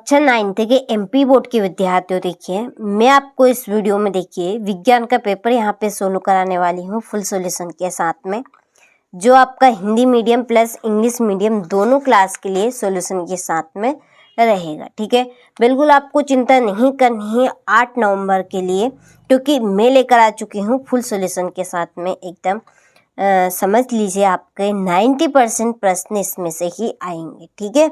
कक्षा 9 के MP board के विद्यार्थियों, देखिए मैं आपको इस वीडियो में देखिए विज्ञान का पेपर यहाँ पे सोल्व कराने वाली हूँ फुल सॉल्यूशन के साथ में, जो आपका Hindi medium plus English medium दोनों क्लास के लिए सॉल्यूशन के साथ में रहेगा। ठीक है, बिल्कुल आपको चिंता नहीं करनी है 8 नवंबर के लिए, क्योंकि मैं लेकर आ चुकी हूँ फुल सॉल्यूशन के साथ में। एकदम समझ लीजिए आपके 90% प्रश्न इसमें से ही आएंगे। ठीक है,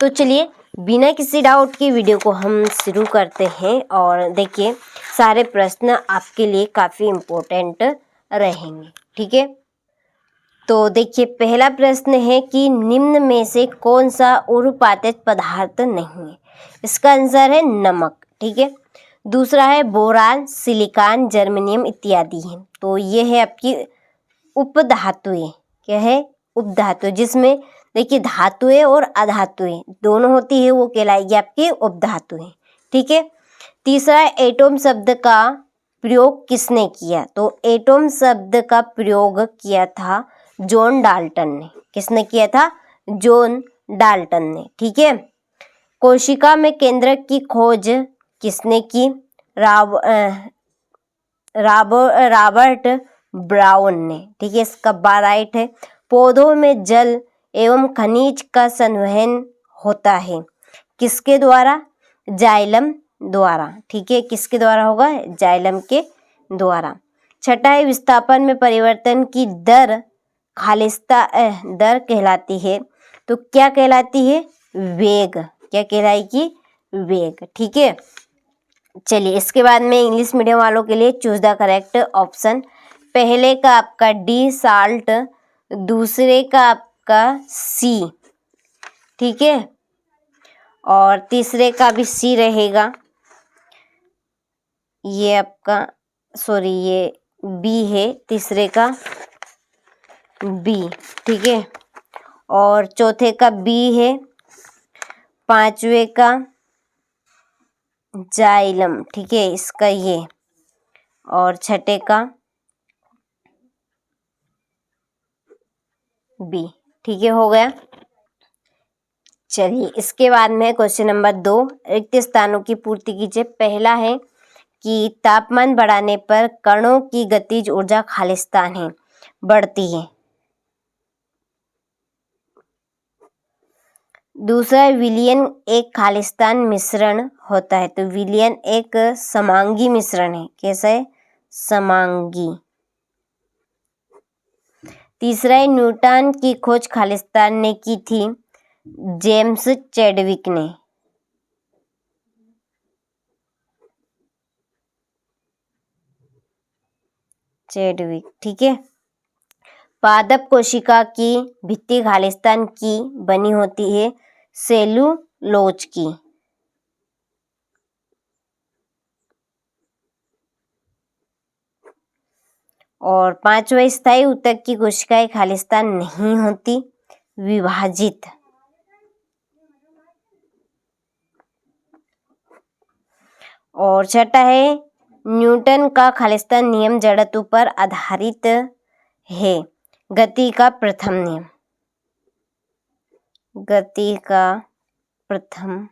तो चलिए बिना किसी डाउट के वीडियो को हम शुरू करते हैं। और देखिए सारे प्रश्न आपके लिए काफ़ी इम्पोर्टेंट रहेंगे। ठीक है, तो देखिए पहला प्रश्न है कि निम्न में से कौन सा उर्वपातज पदार्थ नहीं है? इसका आंसर है नमक। ठीक है, दूसरा है बोरान, सिलिकॉन, जर्मेनियम इत्यादि हैं। तो ये है आपकी उपधातुएं। क्या है? उपधातु, जिसमें देखिए धातुएं और अधातुएं दोनों होती है, वो कहलाएगी आपकी उपधातुएं। ठीक है, तीसरा है एटॉम शब्द का प्रयोग किसने किया? तो एटॉम शब्द का प्रयोग किया था जॉन डाल्टन ने। किसने किया था? जॉन डाल्टन ने। ठीक है, कोशिका में केंद्रक की खोज किसने की? रॉबर्ट ब्राउन ने। ठीक है, इसका बाराइट है। पौधों में जल एवं खनिज का संवहन होता है किसके द्वारा? जाइलम द्वारा। ठीक है, किसके द्वारा होगा? जाइलम के द्वारा। छठा है विस्थापन में परिवर्तन की दर खालिस्ता दर कहलाती है। तो क्या कहलाती है? वेग। क्या कहलाएगी? वेग। ठीक है, चलिए इसके बाद में इंग्लिश मीडियम वालों के लिए चूज द करेक्ट ऑप्शन। पहले का आपका डी साल्ट, दूसरे का आपका सी। ठीक है, और तीसरे का भी सी रहेगा। ये आपका ये बी है, तीसरे का बी। ठीक है, और चौथे का बी है, पांचवे का जाइलम। ठीक है, इसका ये, और छठे का बी। ठीक है, हो गया। चलिए इसके बाद में क्वेश्चन नंबर 2, रिक्त स्थानों की पूर्ति कीजिए। पहला है कि तापमान बढ़ाने पर कणों की गतिज ऊर्जा खालिस्तान है बढ़ती है। दूसरा, विलयन एक खालिस्तान मिश्रण होता है। तो विलयन एक समांगी मिश्रण है। कैसा है? समांगी। तीसरा है न्यूटन की खोज खालिस्तान ने की थी? जेम्स चैडविक ने। चैडविक। ठीक है, पादप कोशिका की भित्ति खालिस्तान की बनी होती है? सेलुलोज की। और पांचवा, स्थायी ऊतक की कोशिकाएं खालिस्तान नहीं होती, विभाजित। और छठा है न्यूटन का खालिस्तान नियम जड़त्व पर आधारित है, गति का प्रथम नियम। गति का प्रथम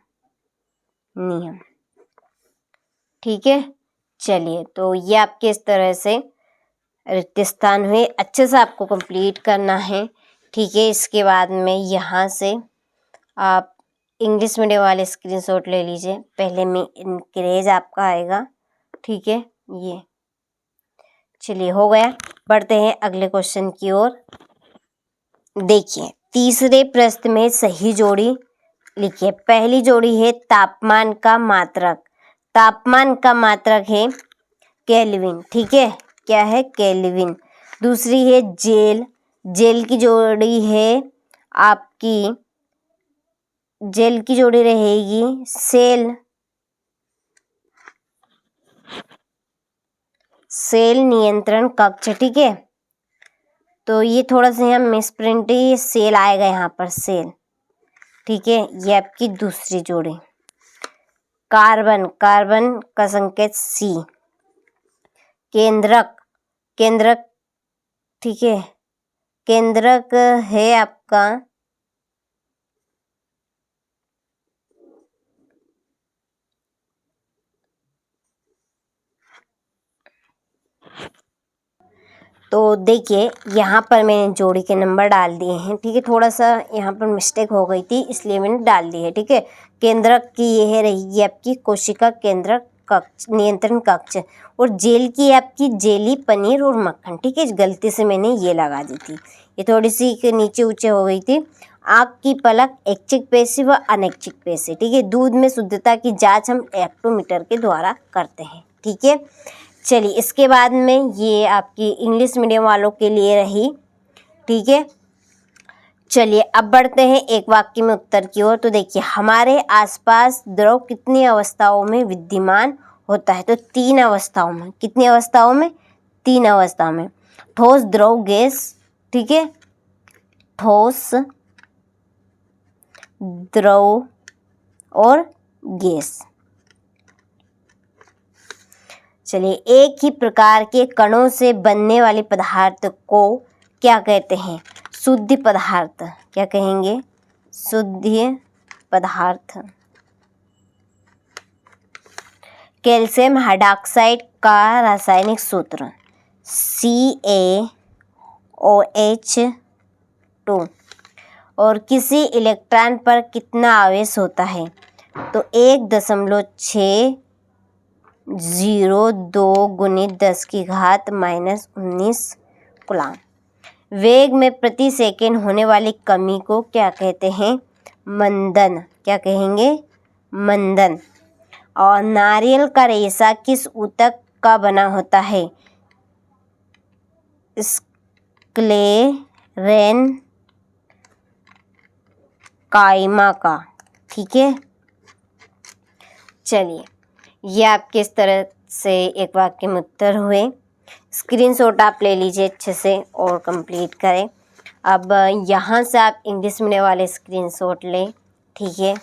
नियम। ठीक है, चलिए तो ये आपके इस तरह से रिक्त स्थान हुए, अच्छे से आपको कंप्लीट करना है। ठीक है, इसके बाद में यहाँ से आप इंग्लिश मीडियम वाले स्क्रीनशॉट ले लीजिए। पहले में इंक्रेज आपका आएगा। ठीक है, ये चलिए हो गया। बढ़ते हैं अगले क्वेश्चन की ओर। देखिए तीसरे प्रश्न में सही जोड़ी लिखिए। पहली जोड़ी है तापमान का मात्रक। तापमान का मात्रक है केल्विन। ठीक है, क्या है? केल्विन। दूसरी है जेल। जेल की जोड़ी है आपकी, जेल की जोड़ी रहेगी सेल। सेल नियंत्रण कक्ष। ठीक है, तो ये थोड़ा सा यहाँ मिसप्रिंट है, सेल आएगा यहाँ पर, सेल। ठीक है, ये आपकी दूसरी जोड़ी। कार्बन, कार्बन का संकेत सी। केंद्रक, केंद्रक। ठीक है, केंद्रक है आपका तो देखिए यहाँ पर मैंने जोड़ी के नंबर डाल दिए हैं, ठीक है। थोड़ा सा यहाँ पर मिस्टेक हो गई थी इसलिए मैंने डाल दी है, ठीक है। केंद्रक की यह रहेगी आपकी कोशिका केंद्रक कक्ष, नियंत्रण कक्ष। और जेल की आपकी जेली, पनीर और मक्खन, ठीक है। गलती से मैंने ये लगा दी थी, ये थोड़ी सी के नीचे ऊंचे हो गई थी। आँख की पलक, ऐच्छिक पेशी व अनैच्छिक पेशी, ठीक है। दूध में शुद्धता की जांच हम एक्टोमीटर के द्वारा करते हैं, ठीक है। चलिए इसके बाद में ये आपकी इंग्लिश मीडियम वालों के लिए रही, ठीक है। चलिए अब बढ़ते हैं एक वाक्य में उत्तर की ओर। तो देखिए हमारे आसपास द्रव कितनी अवस्थाओं में विद्यमान होता है? तो 3 अवस्थाओं में। कितनी अवस्थाओं में? 3 अवस्थाओं में। ठोस, द्रव, गैस, ठीक है। ठोस, द्रव और गैस। चलिए एक ही प्रकार के कणों से बनने वाले पदार्थ को क्या कहते हैं? शुद्ध पदार्थ। क्या कहेंगे? शुद्ध पदार्थ। कैल्शियम हाइड्रॉक्साइड का रासायनिक सूत्र CaOH2। और किसी इलेक्ट्रॉन पर कितना आवेश होता है? तो 1.602 गुणित 10 की घात -19 कूलम। वेग में प्रति सेकंड होने वाली कमी को क्या कहते हैं? मंदन। क्या कहेंगे? मंदन। और नारियल का रेशा किस ऊतक का बना होता है? स्क्लेरेन काइमा का, ठीक है। चलिए ये आपके इस तरह से एक वाक्य में उत्तर हुए। स्क्रीनशॉट आप ले लीजिए अच्छे से और कंप्लीट करें। अब यहाँ से आप इंग्लिश मीडियम वाले स्क्रीनशॉट लें, ठीक है।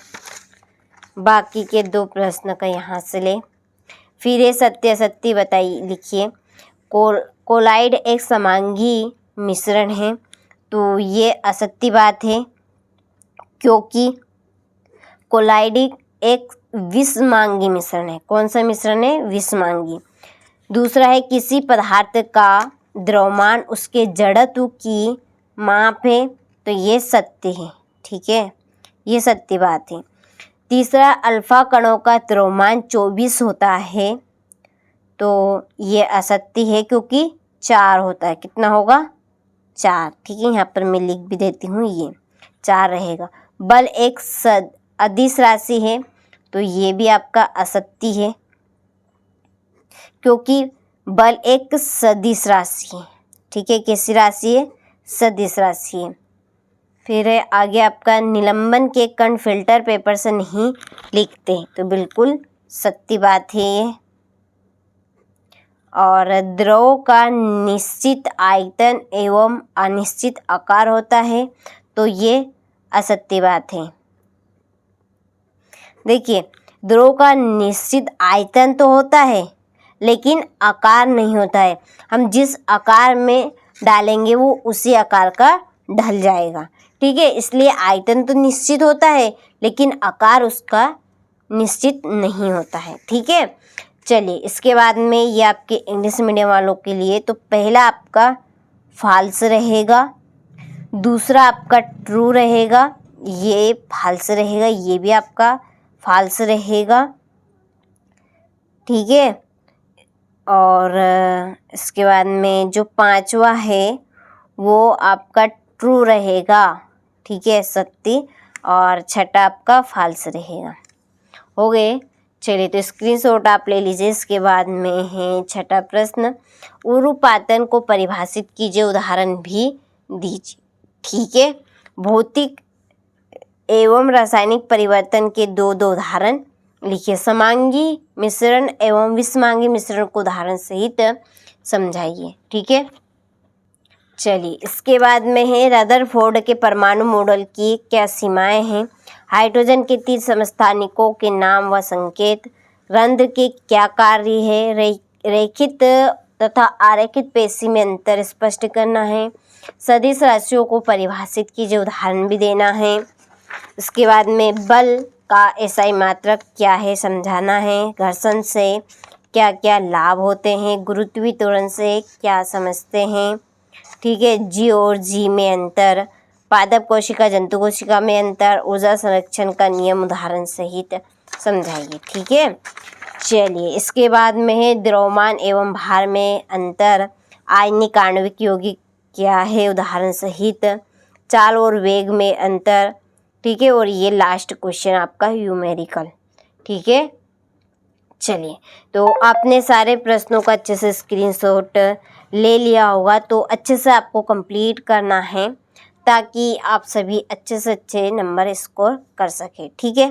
बाकी के 2 प्रश्न का यहाँ से लें। फिर ये सत्य असत्य बताइए, लिखिए। कोलाइड एक समांगी मिश्रण है, तो ये असत्य बात है क्योंकि कोलाइड एक विषमांगी मिश्रण है। कौन सा मिश्रण है? विषमांगी। दूसरा है किसी पदार्थ का द्रव्यमान उसके जड़त्व की माप है, तो ये सत्य है, ठीक है। ये सत्य बात है। तीसरा अल्फा कणों का द्रव्यमान 24 होता है, तो ये असत्य है क्योंकि 4 होता है। कितना होगा? 4, ठीक है। यहाँ पर मैं लिख भी देती हूँ, ये 4 रहेगा। बल एक अदिश राशि है, तो ये भी आपका असत्य है क्योंकि बल एक सदिश राशि है, ठीक है। कैसी राशि है? सदिश राशि है। फिर है आगे आपका निलंबन के कण फिल्टर पेपर से नहीं लिखते, तो बिल्कुल सत्य बात है ये। और द्रव का निश्चित आयतन एवं अनिश्चित आकार होता है, तो ये असत्य बात है। देखिए द्रव का निश्चित आयतन तो होता है लेकिन आकार नहीं होता है। हम जिस आकार में डालेंगे वो उसी आकार का ढल जाएगा, ठीक है। इसलिए आयतन तो निश्चित होता है लेकिन आकार उसका निश्चित नहीं होता है, ठीक है। चलिए इसके बाद में ये आपके इंग्लिश मीडियम वालों के लिए, तो पहला आपका फॉल्स रहेगा, दूसरा आपका ट्रू रहेगा, ये फॉल्स रहेगा, ये भी आपका फॉल्स रहेगा, ठीक है। और इसके बाद में जो 5वां है वो आपका ट्रू रहेगा, ठीक है, सत्य। और 6ठा आपका फॉल्स रहेगा। हो गए। चलिए तो स्क्रीनशॉट आप ले लीजिए। इसके बाद में है 6ठा प्रश्न, उरुपातन को परिभाषित कीजिए, उदाहरण भी दीजिए, ठीक है। भौतिक एवं रासायनिक परिवर्तन के 2 उदाहरण लिखिए। समांगी मिश्रण एवं विषमांगी मिश्रण को उदाहरण सहित समझाइए, ठीक है। चलिए इसके बाद में है रदरफोर्ड के परमाणु मॉडल की क्या सीमाएं हैं? हाइड्रोजन के 3 समस्थानिकों के नाम व संकेत। रंध्र के क्या कार्य है? रेखित तथा आरेखित पेशी में अंतर स्पष्ट करना है। सदिश राशियों को परिभाषित कीजिए, उदाहरण भी देना है। इसके बाद में बल का एसआई मात्रक क्या है समझाना है। घर्षण से क्या क्या लाभ होते हैं, गुरुत्वीकरण से क्या समझते हैं, ठीक है, जी और जी में अंतर, पादप कोशिका जंतु कोशिका में अंतर, ऊर्जा संरक्षण का नियम उदाहरण सहित समझाइए। ठीक है, चलिए इसके बाद में है द्रव्यमान एवं भार में अंतर, आयनिक आणविक यौगिक क्या है उदाहरण सहित, चाल और वेग में अंतर। ठीक है, और ये लास्ट क्वेश्चन आपका न्यूमेरिकल। ठीक है, चलिए तो आपने सारे प्रश्नों का अच्छे से स्क्रीनशॉट ले लिया होगा, तो अच्छे से आपको कंप्लीट करना है ताकि आप सभी अच्छे से अच्छे नंबर स्कोर कर सकें। ठीक है।